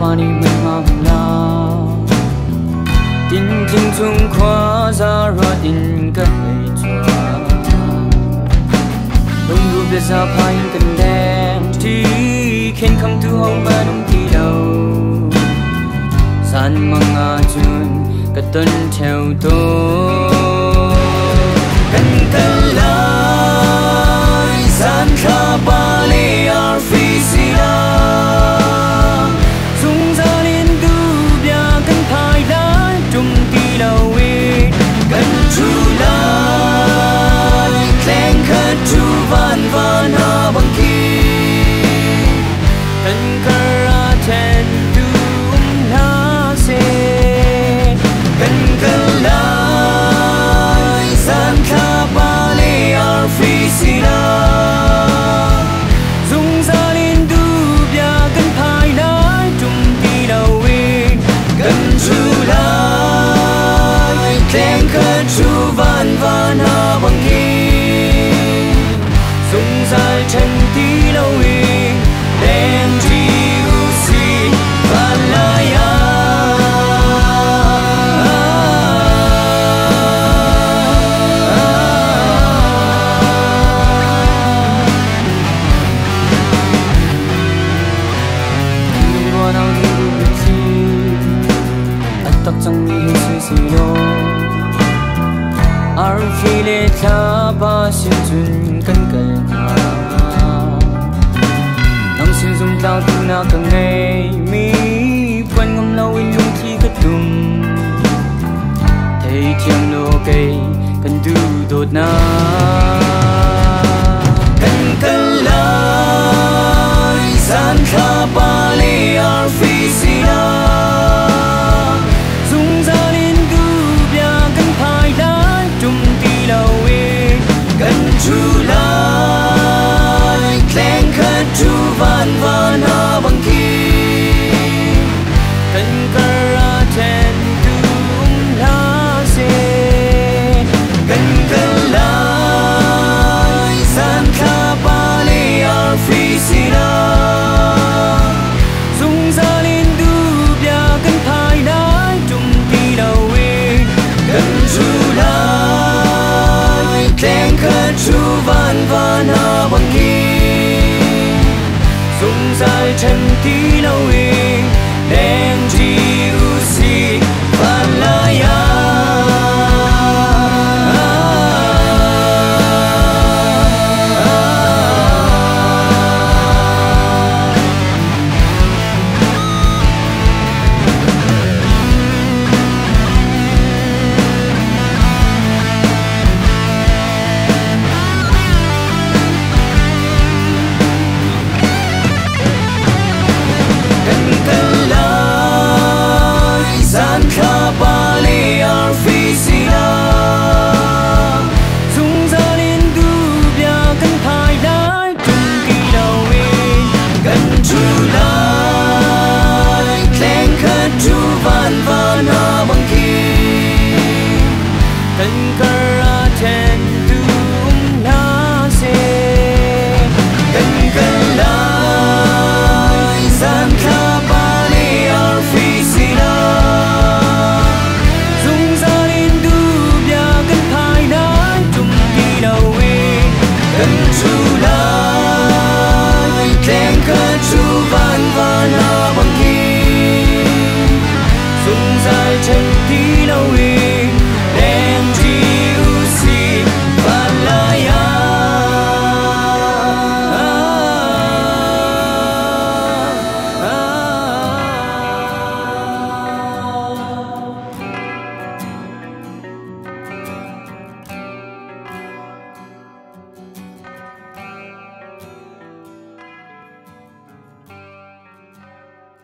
pani mình mang na tin tin chung khoa ra ra in cái hay chua đông đủ biết ra phai cần đen thì khen không tu hậu mà đông đi đâu san mang ngã chun cái tân theo tôi cần cần lại san kha ba lê ar phi sila dung ra lên du bia cần phai lại trung đi đâu ấy cần chu lại khen khát chu van van ha bằng kia cần cả ten tu na se cần cần lại san kha ba lê ar phi sila dung ra lên du bia cần phai lại trung đi đâu ấy cần chu lại khen khát chu van van ha bằng kia dung ra chân tí lâu ý đen chi u si và lại đừng có nào đừng biết gì anh tắc chẳng nghĩ suy suy đâu ar phi lê tha ba xin chun cần cần nang xin zum tao tu na càng ngày mi quan ngâm lâu in dung chi cất tum thấy thiêng lô cây cần tu đột na cần cần lại san kha ba lê ar phi sila dung ra lên du bia cần phai lại trung đi lâu ấy cần chu lại khen khát chu van van ha bằng kia cần cả ten tu na se cần cần lại san kha ba lê ar phi sila dung ra lên du bia cần phai lại trung đi lâu ấy cần chu lại khen khát chu van van ha bằng kia dung dài chân tí lâu